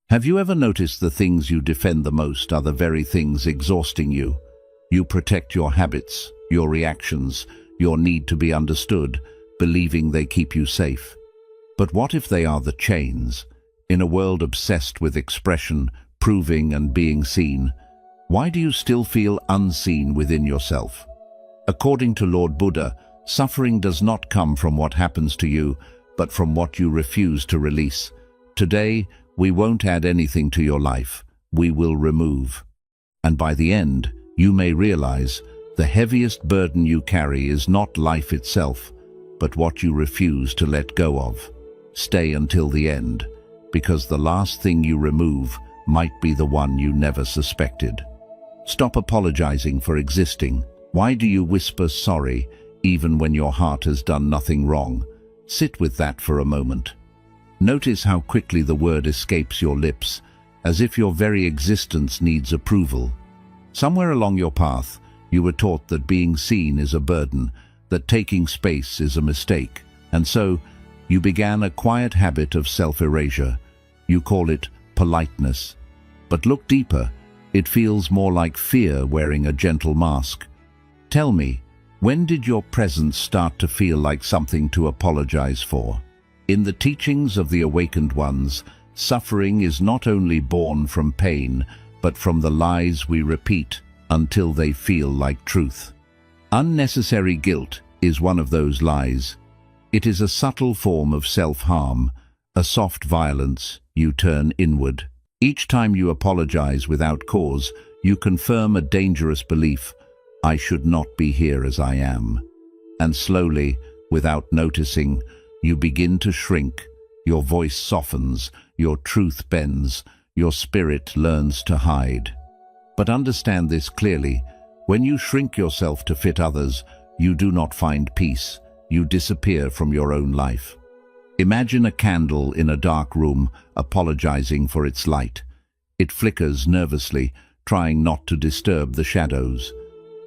Have you ever noticed the things you defend the most are the very things exhausting you? You protect your habits, your reactions, your need to be understood, believing they keep you safe. But what if they are the chains? In a world obsessed with expression, proving and being seen, why do you still feel unseen within yourself? According to Lord Buddha, suffering does not come from what happens to you, but from what you refuse to release. Today, we won't add anything to your life, we will remove. And by the end, you may realize the heaviest burden you carry is not life itself, but what you refuse to let go of. Stay until the end, because the last thing you remove might be the one you never suspected. Stop apologizing for existing. Why do you whisper sorry even when your heart has done nothing wrong? Sit with that for a moment. Notice how quickly the word escapes your lips, as if your very existence needs approval. Somewhere along your path, you were taught that being seen is a burden, that taking space is a mistake, and so you began a quiet habit of self-erasure. You call it politeness. But look deeper, it feels more like fear wearing a gentle mask. Tell me, when did your presence start to feel like something to apologize for? In the teachings of the awakened ones, suffering is not only born from pain, but from the lies we repeat until they feel like truth. Unnecessary guilt is one of those lies. It is a subtle form of self-harm, a soft violence you turn inward. Each time you apologize without cause, you confirm a dangerous belief: I should not be here as I am. And slowly, without noticing, you begin to shrink. Your voice softens, your truth bends, your spirit learns to hide. But understand this clearly: when you shrink yourself to fit others, you do not find peace. You disappear from your own life. Imagine a candle in a dark room apologizing for its light. It flickers nervously, trying not to disturb the shadows.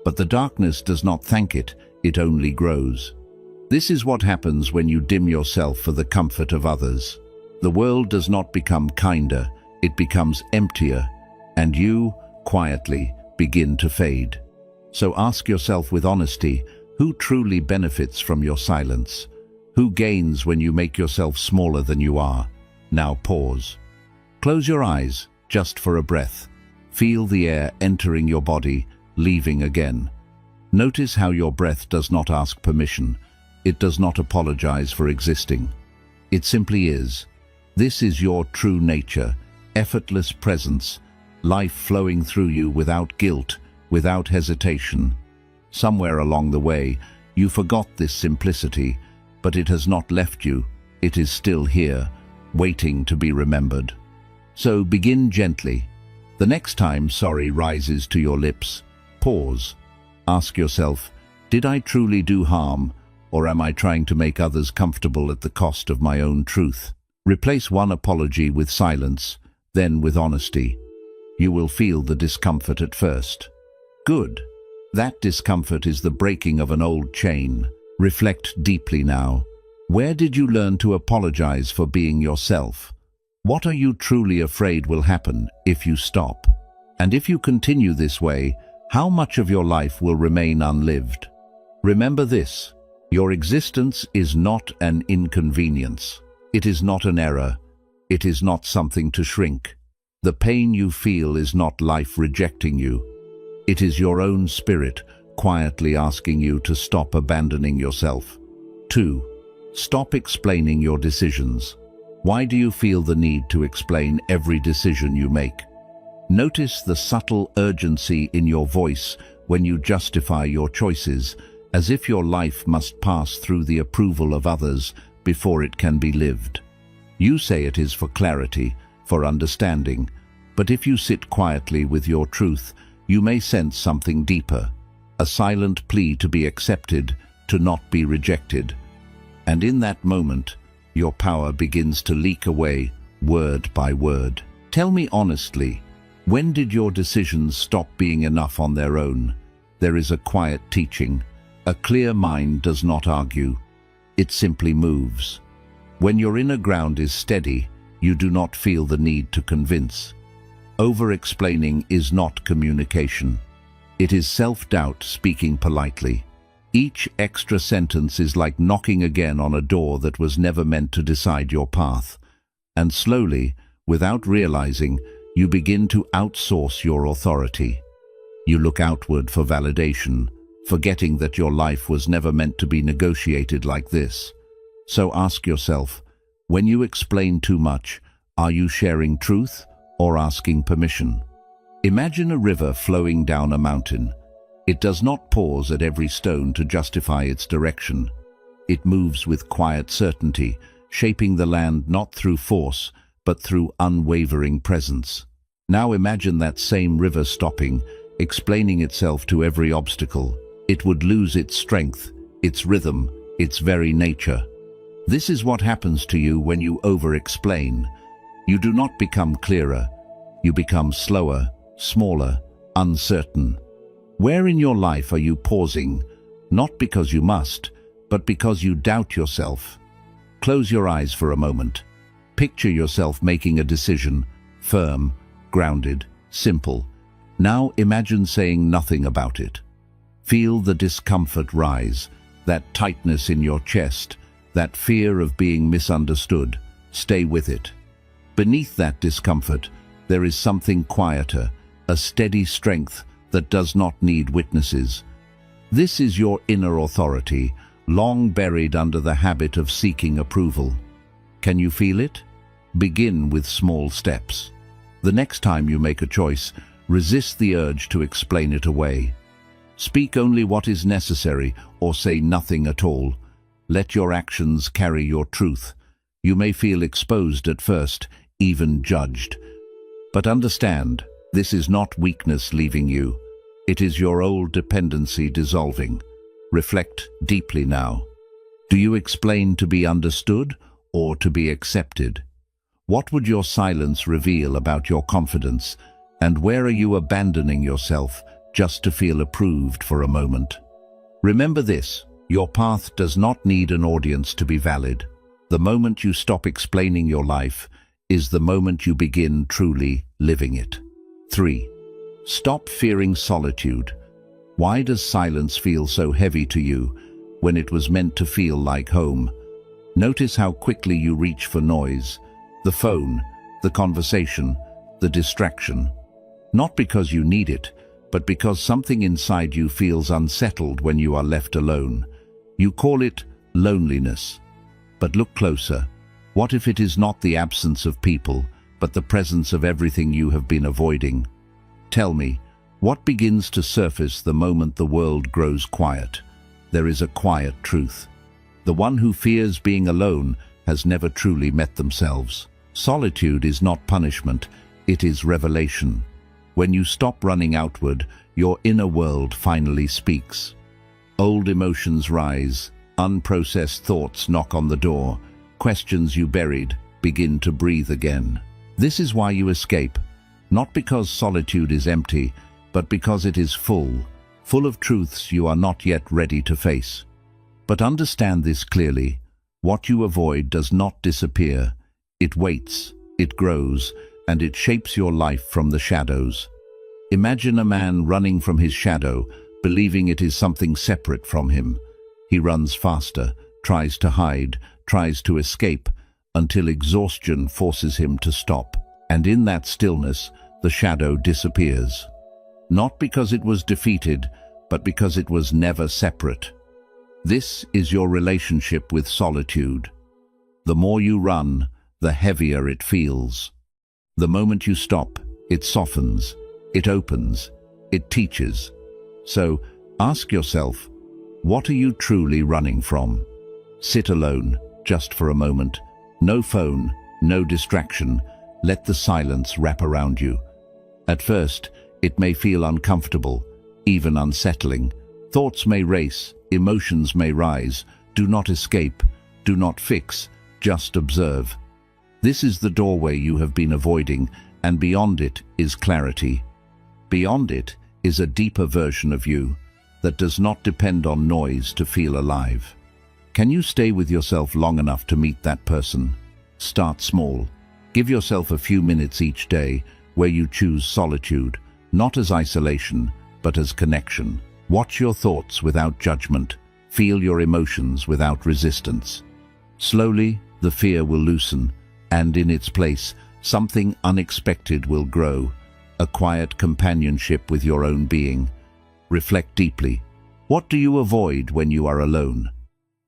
But the darkness does not thank it, it only grows. This is what happens when you dim yourself for the comfort of others. The world does not become kinder, it becomes emptier, and you, quietly, begin to fade. So ask yourself with honesty, who truly benefits from your silence? Who gains when you make yourself smaller than you are? Now pause. Close your eyes, just for a breath. Feel the air entering your body, leaving again. Notice how your breath does not ask permission. It does not apologize for existing. It simply is. This is your true nature, effortless presence, life flowing through you without guilt, without hesitation. Somewhere along the way, you forgot this simplicity, but it has not left you. It is still here, waiting to be remembered. So begin gently. The next time sorry rises to your lips, pause. Ask yourself, did I truly do harm, or am I trying to make others comfortable at the cost of my own truth? Replace one apology with silence, then with honesty. You will feel the discomfort at first. Good. That discomfort is the breaking of an old chain. Reflect deeply now. Where did you learn to apologize for being yourself? What are you truly afraid will happen if you stop? And if you continue this way, how much of your life will remain unlived? Remember this: your existence is not an inconvenience. It is not an error. It is not something to shrink. The pain you feel is not life rejecting you. It is your own spirit quietly asking you to stop abandoning yourself. 2. Stop explaining your decisions. Why do you feel the need to explain every decision you make? Notice the subtle urgency in your voice when you justify your choices, as if your life must pass through the approval of others before it can be lived. You say it is for clarity, for understanding, but if you sit quietly with your truth, you may sense something deeper, a silent plea to be accepted, to not be rejected. And in that moment, your power begins to leak away, word by word. Tell me honestly, when did your decisions stop being enough on their own? There is a quiet teaching. A clear mind does not argue. It simply moves. When your inner ground is steady, You do not feel the need to convince. Over-explaining is not communication. It is self-doubt speaking politely. Each extra sentence is like knocking again on a door that was never meant to decide your path. And slowly, without realizing, you begin to outsource your authority. You look outward for validation, forgetting that your life was never meant to be negotiated like this. So ask yourself, when you explain too much, are you sharing truth or asking permission? Imagine a river flowing down a mountain. It does not pause at every stone to justify its direction. It moves with quiet certainty, shaping the land not through force, but through unwavering presence. Now imagine that same river stopping, explaining itself to every obstacle. It would lose its strength, its rhythm, its very nature. This is what happens to you when you over-explain. You do not become clearer. You become slower, smaller, uncertain. Where in your life are you pausing, not because you must, but because you doubt yourself? Close your eyes for a moment. Picture yourself making a decision, firm, grounded, simple. Now imagine saying nothing about it. Feel the discomfort rise, that tightness in your chest, that fear of being misunderstood. Stay with it. Beneath that discomfort, there is something quieter, a steady strength that does not need witnesses. This is your inner authority, long buried under the habit of seeking approval. Can you feel it? Begin with small steps. The next time you make a choice, resist the urge to explain it away. Speak only what is necessary or say nothing at all. Let your actions carry your truth. You may feel exposed at first, even judged. But understand, this is not weakness leaving you. It is your old dependency dissolving. Reflect deeply now. Do you explain to be understood or to be accepted? What would your silence reveal about your confidence? And where are you abandoning yourself just to feel approved for a moment? Remember this, your path does not need an audience to be valid. The moment you stop explaining your life is the moment you begin truly living it. 3. Stop fearing solitude. Why does silence feel so heavy to you when it was meant to feel like home? Notice how quickly you reach for noise, the phone, the conversation, the distraction. Not because you need it, but because something inside you feels unsettled when you are left alone. You call it loneliness. But look closer. What if it is not the absence of people, but the presence of everything you have been avoiding? Tell me, what begins to surface the moment the world grows quiet? There is a quiet truth. The one who fears being alone has never truly met themselves. Solitude is not punishment, it is revelation. When you stop running outward, your inner world finally speaks. Old emotions rise, unprocessed thoughts knock on the door, questions you buried begin to breathe again. This is why you escape, not because solitude is empty, but because it is full of truths you are not yet ready to face. But understand this clearly, what you avoid does not disappear. It waits, it grows, and it shapes your life from the shadows. Imagine a man running from his shadow, believing it is something separate from him. He runs faster, tries to hide, tries to escape, until exhaustion forces him to stop. And in that stillness, the shadow disappears. Not because it was defeated, but because it was never separate. This is your relationship with solitude. The more you run, the heavier it feels. The moment you stop, it softens, it opens, it teaches. So, ask yourself, what are you truly running from? Sit alone, just for a moment. No phone, no distraction. Let the silence wrap around you. At first, it may feel uncomfortable, even unsettling. Thoughts may race, emotions may rise. Do not escape, do not fix, just observe. This is the doorway you have been avoiding, and beyond it is clarity. Beyond it is a deeper version of you that does not depend on noise to feel alive. Can you stay with yourself long enough to meet that person? Start small. Give yourself a few minutes each day where you choose solitude, not as isolation, but as connection. Watch your thoughts without judgment. Feel your emotions without resistance. Slowly, the fear will loosen, and in its place, something unexpected will grow, a quiet companionship with your own being. Reflect deeply. What do you avoid when you are alone?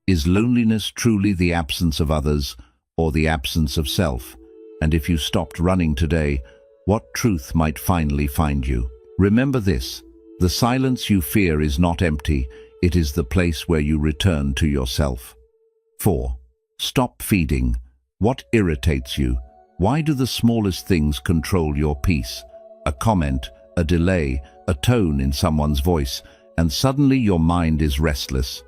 Is loneliness truly the absence of others or the absence of self? And if you stopped running today, what truth might finally find you? Remember this: the silence you fear is not empty, it is the place where you return to yourself. 4. Stop feeding. What irritates you? Why do the smallest things control your peace? A comment, a delay, a tone in someone's voice, and suddenly your mind is restless.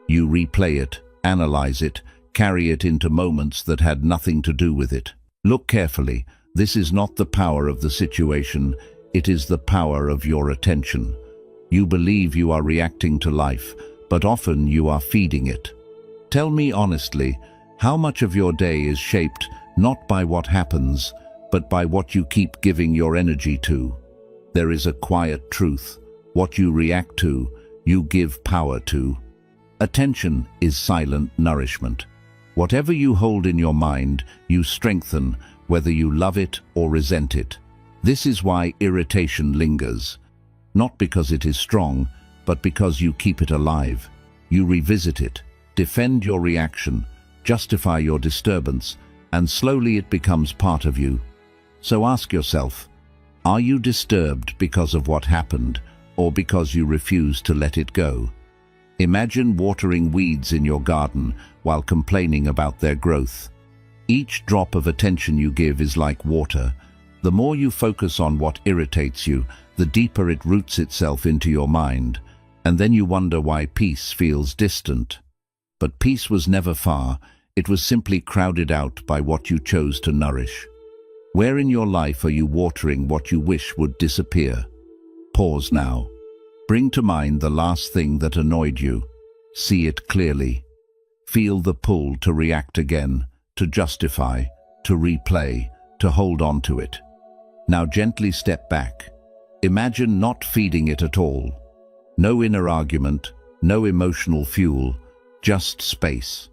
You replay it, analyze it, carry it into moments that had nothing to do with it. Look carefully. This is not the power of the situation, it is the power of your attention. You believe you are reacting to life, but often you are feeding it. Tell me honestly, how much of your day is shaped not by what happens, but by what you keep giving your energy to? There is a quiet truth. What you react to, you give power to. Attention is silent nourishment. Whatever you hold in your mind, you strengthen, whether you love it or resent it. This is why irritation lingers. Not because it is strong, but because you keep it alive. You revisit it, defend your reaction, justify your disturbance, and slowly it becomes part of you. So ask yourself, are you disturbed because of what happened, or because you refuse to let it go? Imagine watering weeds in your garden while complaining about their growth. Each drop of attention you give is like water. The more you focus on what irritates you, the deeper it roots itself into your mind, and then you wonder why peace feels distant. But peace was never far, it was simply crowded out by what you chose to nourish. Where in your life are you watering what you wish would disappear? Pause now. Bring to mind the last thing that annoyed you. See it clearly. Feel the pull to react again, to justify, to replay, to hold on to it. Now gently step back. Imagine not feeding it at all. No inner argument, no emotional fuel, just space.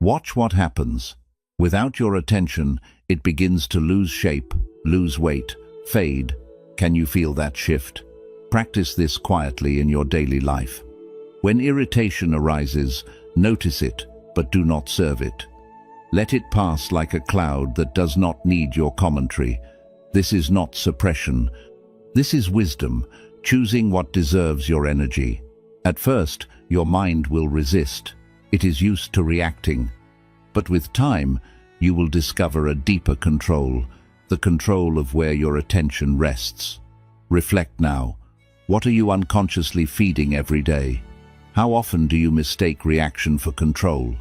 Watch what happens. Without your attention, it begins to lose shape, lose weight, fade. Can you feel that shift? Practice this quietly in your daily life. When irritation arises, notice it, but do not serve it. Let it pass like a cloud that does not need your commentary. This is not suppression. This is wisdom, choosing what deserves your energy. At first, your mind will resist. It is used to reacting. But with time, you will discover a deeper control, the control of where your attention rests. Reflect now. What are you unconsciously feeding every day? How often do you mistake reaction for control?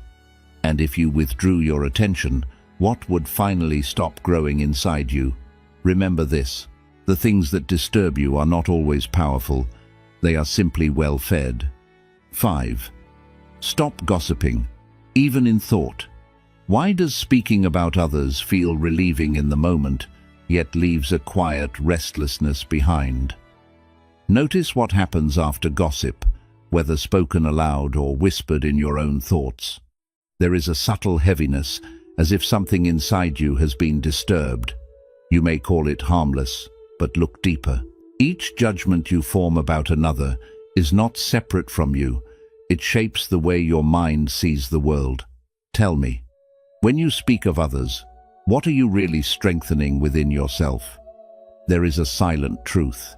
And if you withdrew your attention, what would finally stop growing inside you? Remember this: the things that disturb you are not always powerful. They are simply well-fed. 5. Stop gossiping, even in thought. Why does speaking about others feel relieving in the moment, yet leaves a quiet restlessness behind? Notice what happens after gossip, whether spoken aloud or whispered in your own thoughts. There is a subtle heaviness, as if something inside you has been disturbed. You may call it harmless, but look deeper. Each judgment you form about another is not separate from you. It shapes the way your mind sees the world. Tell me, when you speak of others, what are you really strengthening within yourself? There is a silent truth.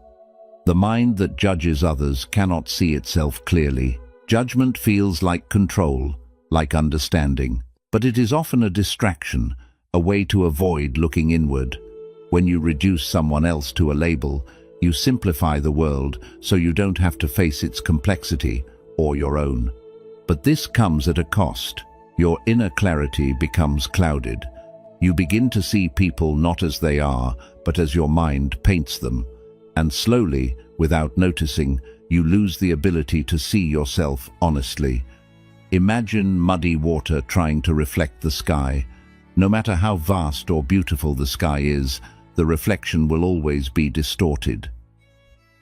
The mind that judges others cannot see itself clearly. Judgment feels like control, like understanding, but it is often a distraction, a way to avoid looking inward. When you reduce someone else to a label, you simplify the world so you don't have to face its complexity or your own. But this comes at a cost. Your inner clarity becomes clouded. You begin to see people not as they are, but as your mind paints them. And slowly, without noticing, you lose the ability to see yourself honestly. Imagine muddy water trying to reflect the sky. No matter how vast or beautiful the sky is, the reflection will always be distorted.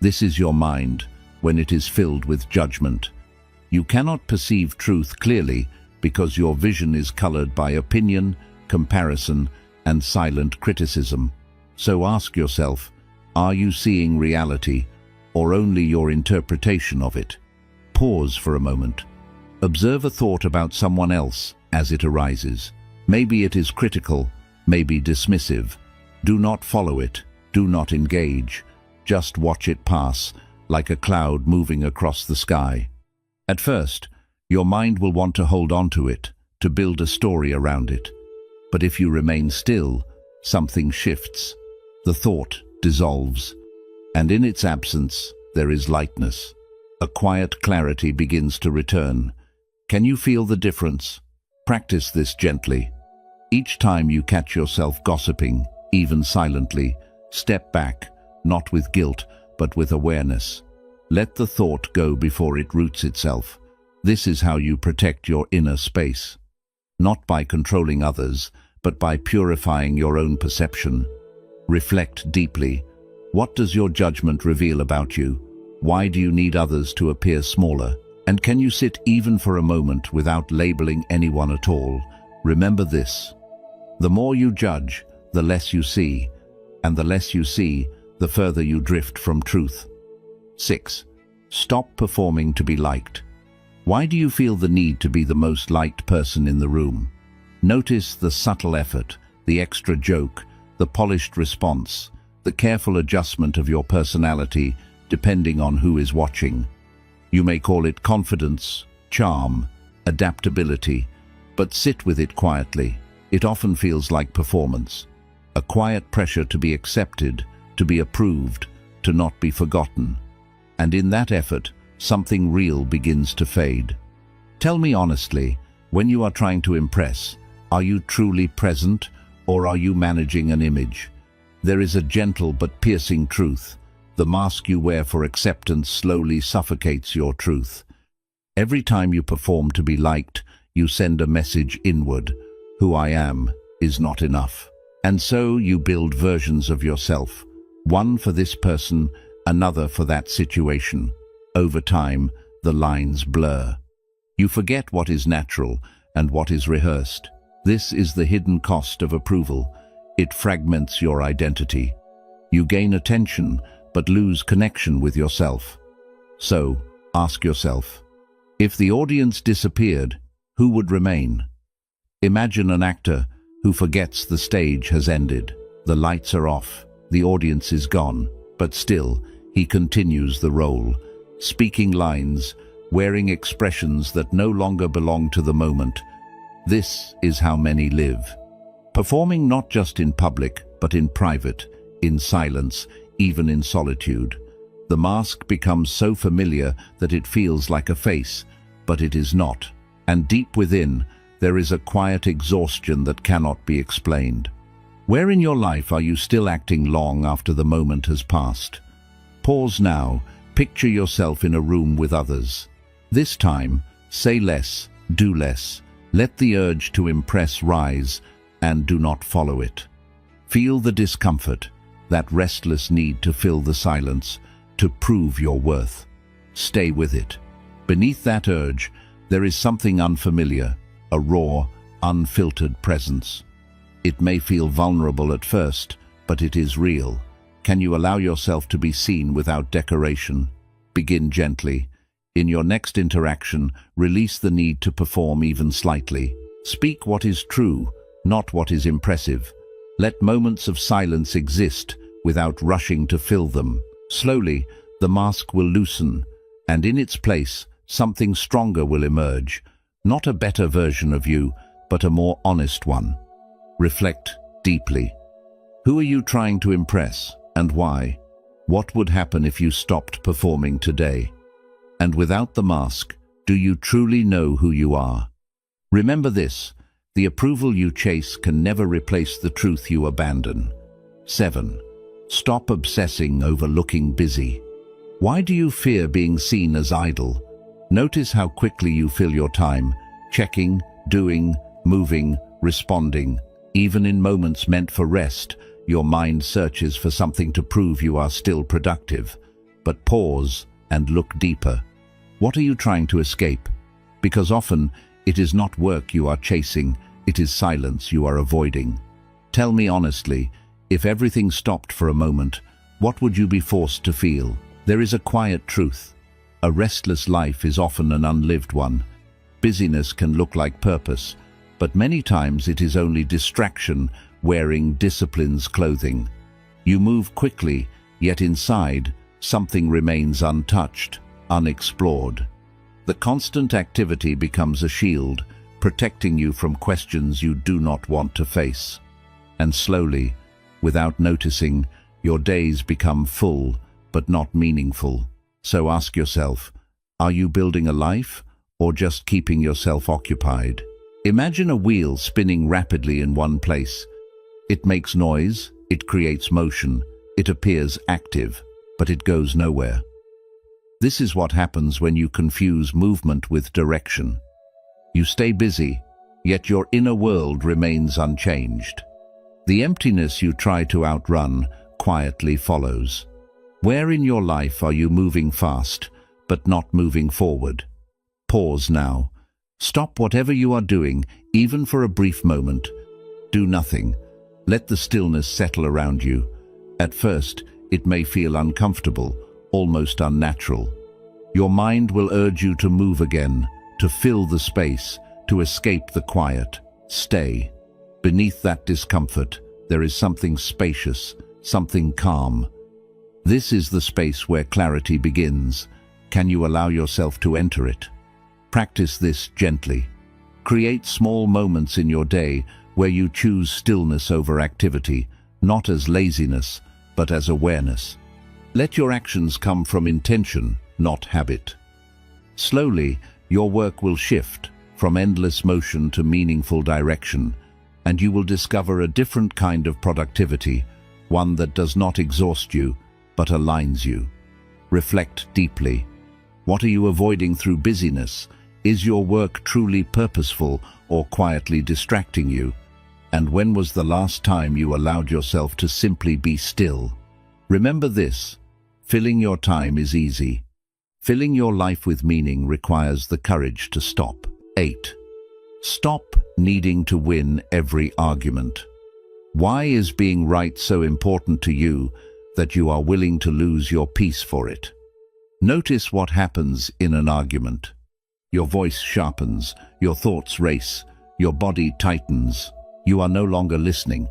This is your mind when it is filled with judgment. You cannot perceive truth clearly because your vision is colored by opinion, comparison, and silent criticism. So ask yourself, are you seeing reality or only your interpretation of it? Pause for a moment. Observe a thought about someone else as it arises. Maybe it is critical, maybe dismissive. Do not follow it, do not engage. Just watch it pass, like a cloud moving across the sky. At first, your mind will want to hold on to it, to build a story around it. But if you remain still, something shifts. The thought dissolves, and in its absence, there is lightness. A quiet clarity begins to return. Can you feel the difference? Practice this gently. Each time you catch yourself gossiping, even silently, step back, not with guilt, but with awareness. Let the thought go before it roots itself. This is how you protect your inner space. Not by controlling others, but by purifying your own perception. Reflect deeply. What does your judgment reveal about you? Why do you need others to appear smaller? And can you sit even for a moment without labeling anyone at all? Remember this. The more you judge, the less you see. And the less you see, the further you drift from truth. 6. Stop performing to be liked. Why do you feel the need to be the most liked person in the room? Notice the subtle effort, the extra joke, the polished response, the careful adjustment of your personality depending on who is watching. You may call it confidence, charm, adaptability, but sit with it quietly. It often feels like performance. A quiet pressure to be accepted, to be approved, to not be forgotten. And in that effort, something real begins to fade. Tell me honestly, when you are trying to impress, are you truly present or are you managing an image? There is a gentle but piercing truth. The mask you wear for acceptance slowly suffocates your truth. Every time you perform to be liked, you send a message inward. Who I am is not enough. And so you build versions of yourself, one for this person, another for that situation. Over time, the lines blur. You forget what is natural and what is rehearsed. This is the hidden cost of approval. It fragments your identity. You gain attention, but lose connection with yourself. So, ask yourself, if the audience disappeared, who would remain? Imagine an actor who forgets the stage has ended. The lights are off, the audience is gone, but still, he continues the role, speaking lines, wearing expressions that no longer belong to the moment. This is how many live. Performing not just in public, but in private, in silence, even in solitude. The mask becomes so familiar that it feels like a face, but it is not. And deep within, there is a quiet exhaustion that cannot be explained. Where in your life are you still acting long after the moment has passed? Pause now, picture yourself in a room with others. This time, say less, do less. Let the urge to impress rise, and do not follow it. Feel the discomfort, that restless need to fill the silence, to prove your worth. Stay with it. Beneath that urge, there is something unfamiliar, a raw, unfiltered presence. It may feel vulnerable at first, but it is real. Can you allow yourself to be seen without decoration? Begin gently. In your next interaction, release the need to perform even slightly. Speak what is true, not what is impressive. Let moments of silence exist without rushing to fill them. Slowly, the mask will loosen, and in its place, something stronger will emerge. Not a better version of you, but a more honest one. Reflect deeply. Who are you trying to impress, and why? What would happen if you stopped performing today? And without the mask, do you truly know who you are? Remember this, the approval you chase can never replace the truth you abandon. 7. Stop obsessing over looking busy. Why do you fear being seen as idle? Notice how quickly you fill your time, checking, doing, moving, responding. Even in moments meant for rest, your mind searches for something to prove you are still productive. But pause and look deeper. What are you trying to escape? Because often, it is not work you are chasing, it is silence you are avoiding. Tell me honestly, if everything stopped for a moment, what would you be forced to feel? There is a quiet truth. A restless life is often an unlived one. Busyness can look like purpose, but many times it is only distraction wearing discipline's clothing. You move quickly, yet inside, something remains untouched, unexplored. The constant activity becomes a shield, protecting you from questions you do not want to face. And slowly, without noticing, your days become full, but not meaningful. So ask yourself, are you building a life, or just keeping yourself occupied? Imagine a wheel spinning rapidly in one place. It makes noise, it creates motion, it appears active, but it goes nowhere. This is what happens when you confuse movement with direction. You stay busy, yet your inner world remains unchanged. The emptiness you try to outrun quietly follows. Where in your life are you moving fast, but not moving forward? Pause now. Stop whatever you are doing, even for a brief moment. Do nothing. Let the stillness settle around you. At first, it may feel uncomfortable, almost unnatural. Your mind will urge you to move again, to fill the space, to escape the quiet. Stay. Beneath that discomfort, there is something spacious, something calm. This is the space where clarity begins. Can you allow yourself to enter it? Practice this gently. Create small moments in your day where you choose stillness over activity, not as laziness, but as awareness. Let your actions come from intention, not habit. Slowly, your work will shift from endless motion to meaningful direction, and you will discover a different kind of productivity, one that does not exhaust you, but aligns you. Reflect deeply. What are you avoiding through busyness? Is your work truly purposeful or quietly distracting you? And when was the last time you allowed yourself to simply be still? Remember this, filling your time is easy. Filling your life with meaning requires the courage to stop. 8. Stop needing to win every argument. Why is being right so important to you that you are willing to lose your peace for it? Notice what happens in an argument. Your voice sharpens, your thoughts race, your body tightens. You are no longer listening.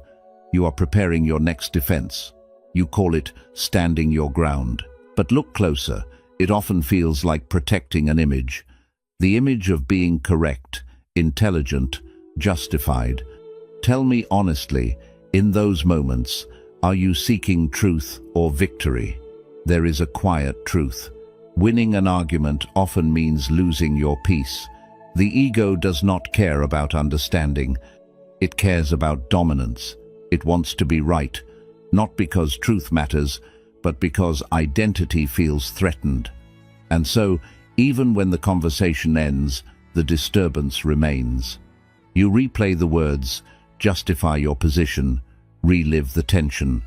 You are preparing your next defense. You call it standing your ground. But look closer. It often feels like protecting an image. The image of being correct, intelligent, justified. Tell me honestly, in those moments, are you seeking truth or victory? There is a quiet truth. Winning an argument often means losing your peace. The ego does not care about understanding. It cares about dominance. It wants to be right, not because truth matters, but because identity feels threatened. And so, even when the conversation ends, the disturbance remains. You replay the words, justify your position, relive the tension.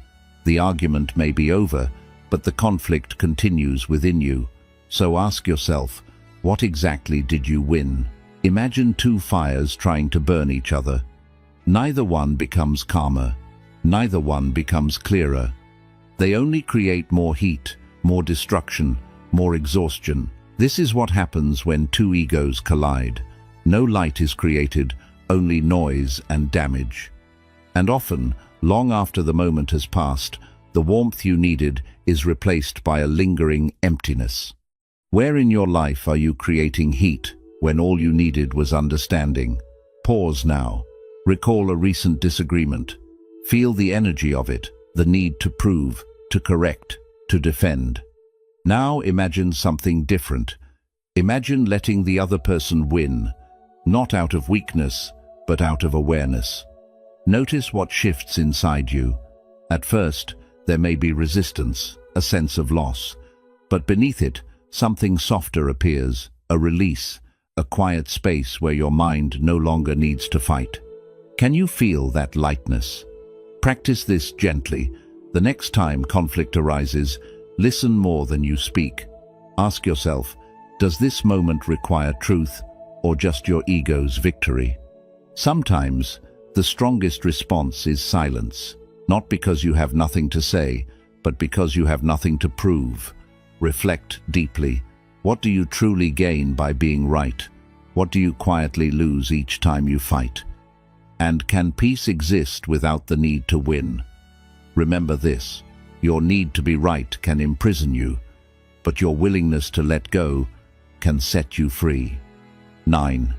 The argument may be over, but the conflict continues within you. So ask yourself, what exactly did you win? Imagine two fires trying to burn each other. Neither one becomes calmer. Neither one becomes clearer. They only create more heat, more destruction, more exhaustion. This is what happens when two egos collide. No light is created, only noise and damage. And often, long after the moment has passed, the warmth you needed is replaced by a lingering emptiness. Where in your life are you creating heat when all you needed was understanding? Pause now. Recall a recent disagreement. Feel the energy of it, the need to prove, to correct, to defend. Now imagine something different. Imagine letting the other person win, not out of weakness, but out of awareness. Notice what shifts inside you. At first, there may be resistance, a sense of loss, but beneath it, something softer appears, a release, a quiet space where your mind no longer needs to fight. Can you feel that lightness? Practice this gently. The next time conflict arises, listen more than you speak. Ask yourself, does this moment require truth or just your ego's victory? Sometimes, the strongest response is silence, not because you have nothing to say, but because you have nothing to prove. Reflect deeply. What do you truly gain by being right? What do you quietly lose each time you fight? And can peace exist without the need to win? Remember this, your need to be right can imprison you, but your willingness to let go can set you free. 9.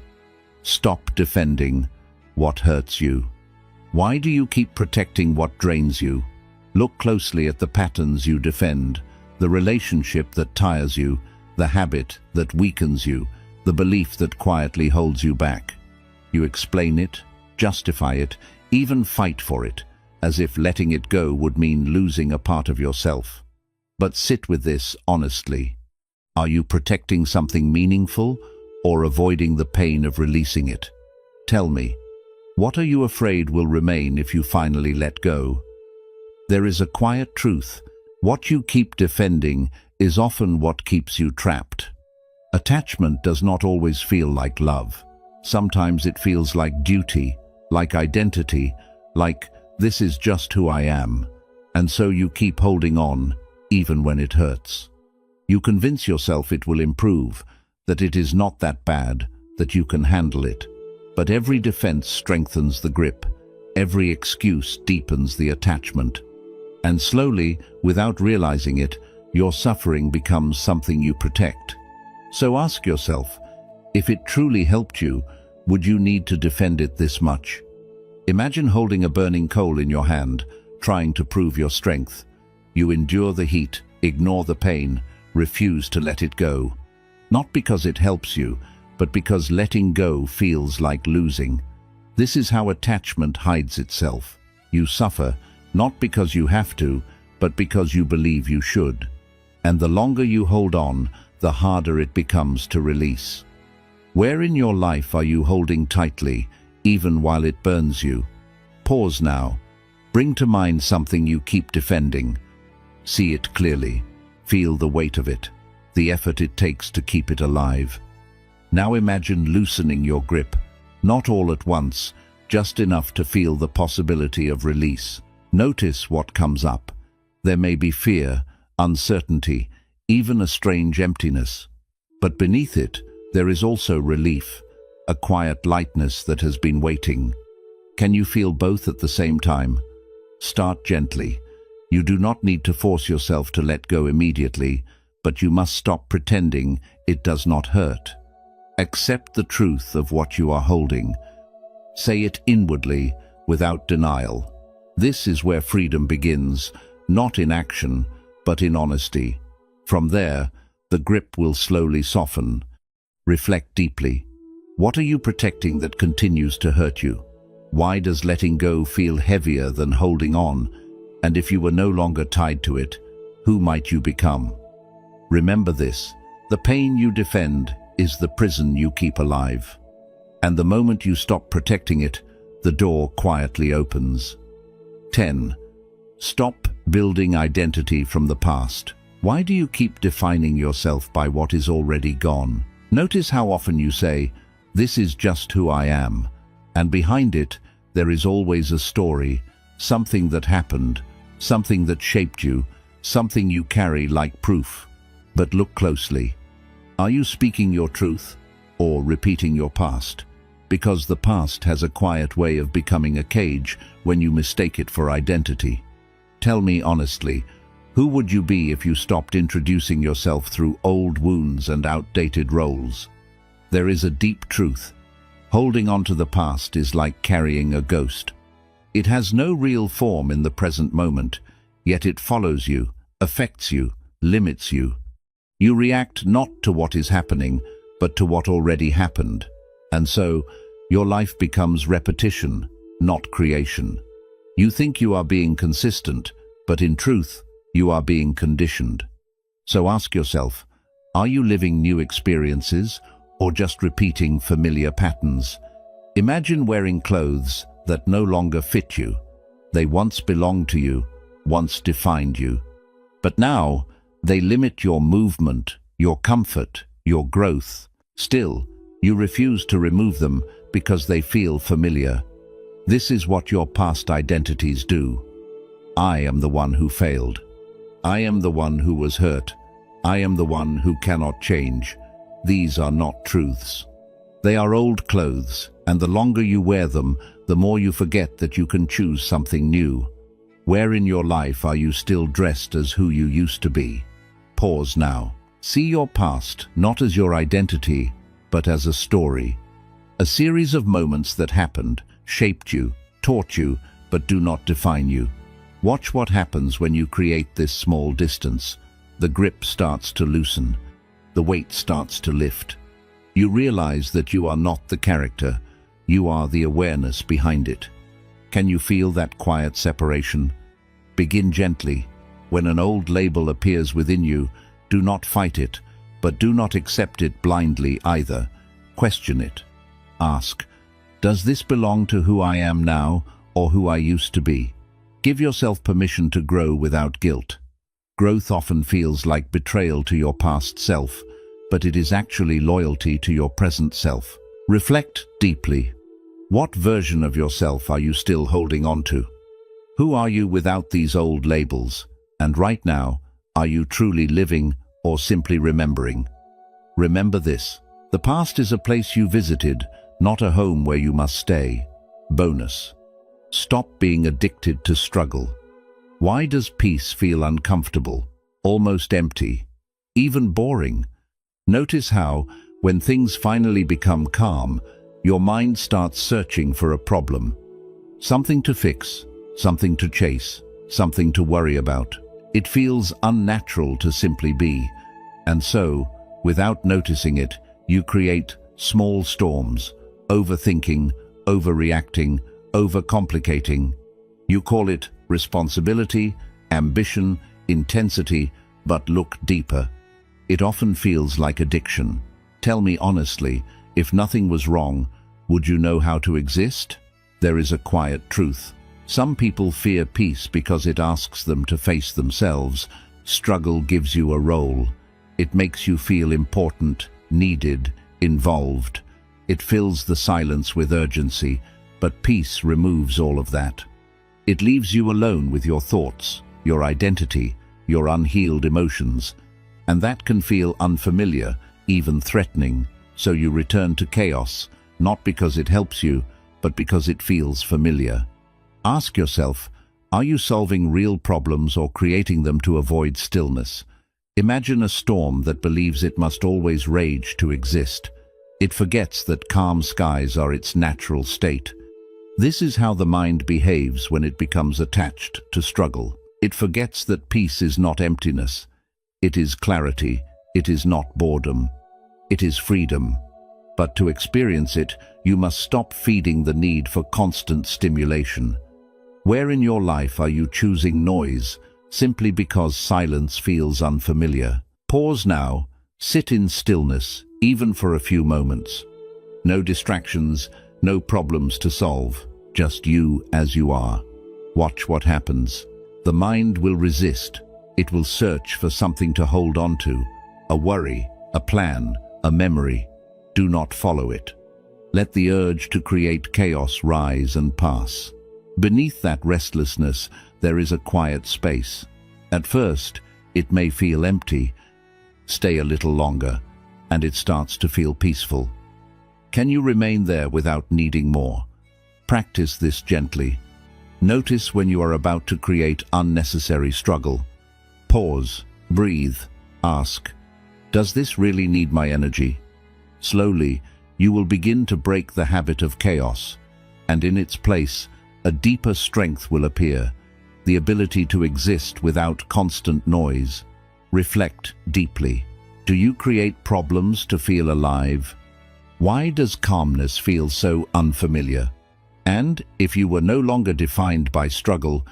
Stop defending what hurts you. Why do you keep protecting what drains you? Look closely at the patterns you defend, the relationship that tires you, the habit that weakens you, the belief that quietly holds you back. You explain it, justify it, even fight for it, as if letting it go would mean losing a part of yourself. But sit with this honestly. Are you protecting something meaningful or avoiding the pain of releasing it? Tell me, what are you afraid will remain if you finally let go? There is a quiet truth. What you keep defending is often what keeps you trapped. Attachment does not always feel like love. Sometimes it feels like duty, like identity, like this is just who I am. And so you keep holding on, even when it hurts. You convince yourself it will improve, that it is not that bad, that you can handle it. But every defense strengthens the grip. Every excuse deepens the attachment. And slowly, without realizing it, your suffering becomes something you protect. So ask yourself, if it truly helped you, would you need to defend it this much? Imagine holding a burning coal in your hand, trying to prove your strength. You endure the heat, ignore the pain, refuse to let it go. Not because it helps you, but because letting go feels like losing. This is how attachment hides itself. You suffer, not because you have to, but because you believe you should. And the longer you hold on, the harder it becomes to release. Where in your life are you holding tightly, even while it burns you? Pause now. Bring to mind something you keep defending. See it clearly. Feel the weight of it, the effort it takes to keep it alive. Now imagine loosening your grip, not all at once, just enough to feel the possibility of release. Notice what comes up. There may be fear, uncertainty, even a strange emptiness. But beneath it, there is also relief, a quiet lightness that has been waiting. Can you feel both at the same time? Start gently. You do not need to force yourself to let go immediately, but you must stop pretending it does not hurt. Accept the truth of what you are holding. Say it inwardly, without denial. This is where freedom begins, not in action, but in honesty. From there, the grip will slowly soften. Reflect deeply. What are you protecting that continues to hurt you? Why does letting go feel heavier than holding on? And if you were no longer tied to it, who might you become? Remember this, the pain you defend is the prison you keep alive. And the moment you stop protecting it, the door quietly opens. 10. Stop building identity from the past. Why do you keep defining yourself by what is already gone? Notice how often you say, "This is just who I am," and behind it, there is always a story, something that happened, something that shaped you, something you carry like proof. But look closely. Are you speaking your truth or repeating your past? Because the past has a quiet way of becoming a cage when you mistake it for identity. Tell me honestly, who would you be if you stopped introducing yourself through old wounds and outdated roles? There is a deep truth. Holding on to the past is like carrying a ghost. It has no real form in the present moment, yet it follows you, affects you, limits you. You react not to what is happening, but to what already happened. And so, your life becomes repetition, not creation. You think you are being consistent, but in truth, you are being conditioned. So ask yourself, are you living new experiences or just repeating familiar patterns? Imagine wearing clothes that no longer fit you. They once belonged to you, once defined you. But now, they limit your movement, your comfort, your growth. Still, you refuse to remove them because they feel familiar. This is what your past identities do. I am the one who failed. I am the one who was hurt. I am the one who cannot change. These are not truths. They are old clothes, and the longer you wear them, the more you forget that you can choose something new. Where in your life are you still dressed as who you used to be? Pause now. See your past not as your identity, but as a story. A series of moments that happened, shaped you, taught you, but do not define you. Watch what happens when you create this small distance. The grip starts to loosen. The weight starts to lift. You realize that you are not the character. You are the awareness behind it. Can you feel that quiet separation? Begin gently. When an old label appears within you, do not fight it, but do not accept it blindly either. Question it. Ask, does this belong to who I am now or who I used to be? Give yourself permission to grow without guilt. Growth often feels like betrayal to your past self, but it is actually loyalty to your present self. Reflect deeply. What version of yourself are you still holding on to? Who are you without these old labels? And right now, are you truly living or simply remembering? Remember this. The past is a place you visited, not a home where you must stay. Bonus. Stop being addicted to struggle. Why does peace feel uncomfortable, almost empty, even boring? Notice how, when things finally become calm, your mind starts searching for a problem. Something to fix, something to chase, something to worry about. It feels unnatural to simply be. And so, without noticing it, you create small storms, overthinking, overreacting, overcomplicating. You call it responsibility, ambition, intensity, but look deeper. It often feels like addiction. Tell me honestly, if nothing was wrong, would you know how to exist? There is a quiet truth. Some people fear peace because it asks them to face themselves. Struggle gives you a role. It makes you feel important, needed, involved. It fills the silence with urgency, but peace removes all of that. It leaves you alone with your thoughts, your identity, your unhealed emotions, and that can feel unfamiliar, even threatening, so you return to chaos, not because it helps you, but because it feels familiar. Ask yourself, are you solving real problems or creating them to avoid stillness? Imagine a storm that believes it must always rage to exist. It forgets that calm skies are its natural state. This is how the mind behaves when it becomes attached to struggle. It forgets that peace is not emptiness. It is clarity. It is not boredom. It is freedom. But to experience it, you must stop feeding the need for constant stimulation. Where in your life are you choosing noise simply because silence feels unfamiliar? Pause now. Sit in stillness, even for a few moments. No distractions, no problems to solve, just you as you are. Watch what happens. The mind will resist. It will search for something to hold on to, a worry, a plan, a memory. Do not follow it. Let the urge to create chaos rise and pass. Beneath that restlessness, there is a quiet space. At first, it may feel empty. Stay a little longer, and it starts to feel peaceful. Can you remain there without needing more? Practice this gently. Notice when you are about to create unnecessary struggle. Pause, breathe, ask, does this really need my energy? Slowly, you will begin to break the habit of chaos, and in its place, a deeper strength will appear, the ability to exist without constant noise. Reflect deeply. Do you create problems to feel alive? Why does calmness feel so unfamiliar? And if you were no longer defined by struggle,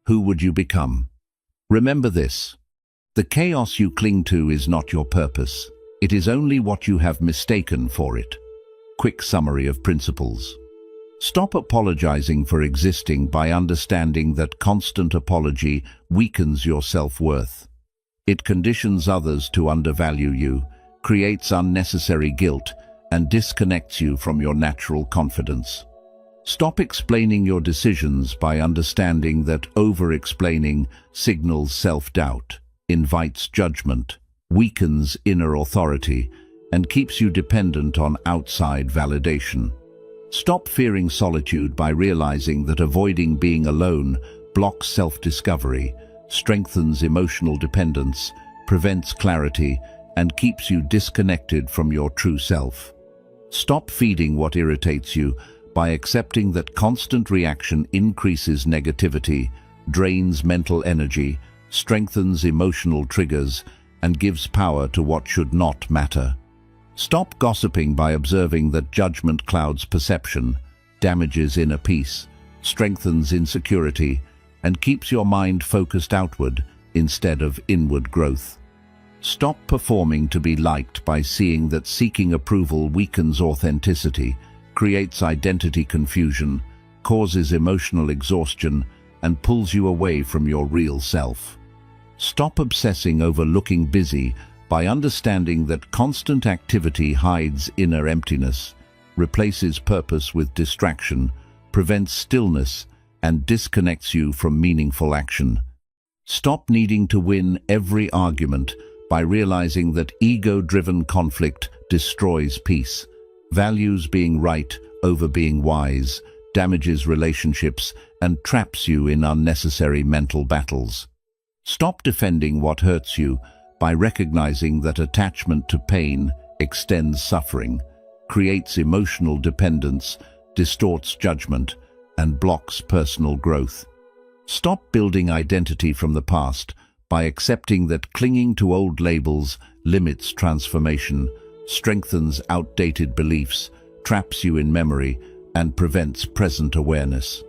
who would you become? Remember this. The chaos you cling to is not your purpose. It is only what you have mistaken for it. Quick summary of principles. Stop apologizing for existing by understanding that constant apology weakens your self-worth. It conditions others to undervalue you, creates unnecessary guilt, and disconnects you from your natural confidence. Stop explaining your decisions by understanding that over-explaining signals self-doubt, invites judgment, weakens inner authority, and keeps you dependent on outside validation. Stop fearing solitude by realizing that avoiding being alone blocks self-discovery, strengthens emotional dependence, prevents clarity, and keeps you disconnected from your true self. Stop feeding what irritates you by accepting that constant reaction increases negativity, drains mental energy, strengthens emotional triggers, and gives power to what should not matter. Stop gossiping by observing that judgment clouds perception, damages inner peace, strengthens insecurity, and keeps your mind focused outward instead of inward growth. Stop performing to be liked by seeing that seeking approval weakens authenticity, creates identity confusion, causes emotional exhaustion, and pulls you away from your real self. Stop obsessing over looking busy by understanding that constant activity hides inner emptiness, replaces purpose with distraction, prevents stillness, and disconnects you from meaningful action. Stop needing to win every argument by realizing that ego-driven conflict destroys peace, values being right over being wise, damages relationships, and traps you in unnecessary mental battles. Stop defending what hurts you by recognizing that attachment to pain extends suffering, creates emotional dependence, distorts judgment, and blocks personal growth. Stop building identity from the past by accepting that clinging to old labels limits transformation, strengthens outdated beliefs, traps you in memory, and prevents present awareness.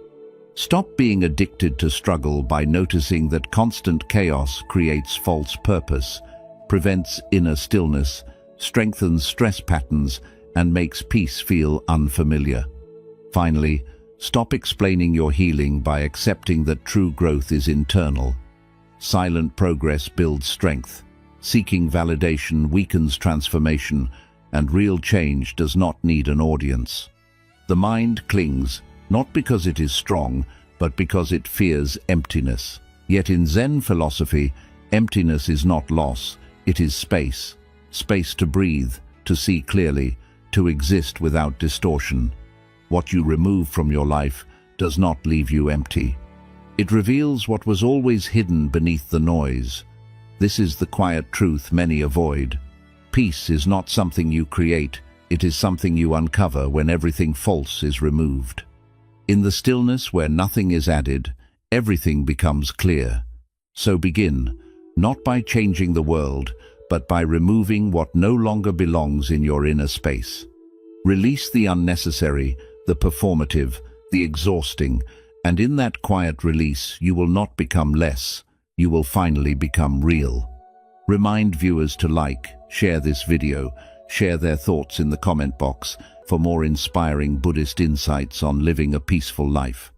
Stop being addicted to struggle by noticing that constant chaos creates false purpose, prevents inner stillness, strengthens stress patterns, and makes peace feel unfamiliar. Finally, stop explaining your healing by accepting that true growth is internal. Silent progress builds strength. Seeking validation weakens transformation, and real change does not need an audience. The mind clings, not because it is strong, but because it fears emptiness. Yet in Zen philosophy, emptiness is not loss, it is space. Space to breathe, to see clearly, to exist without distortion. What you remove from your life does not leave you empty. It reveals what was always hidden beneath the noise. This is the quiet truth many avoid. Peace is not something you create, it is something you uncover when everything false is removed. In the stillness where nothing is added, everything becomes clear. So begin, not by changing the world, but by removing what no longer belongs in your inner space. Release the unnecessary, the performative, the exhausting, and in that quiet release you will not become less, you will finally become real. Remind viewers to like, share this video, share their thoughts in the comment box for more inspiring Buddhist insights on living a peaceful life.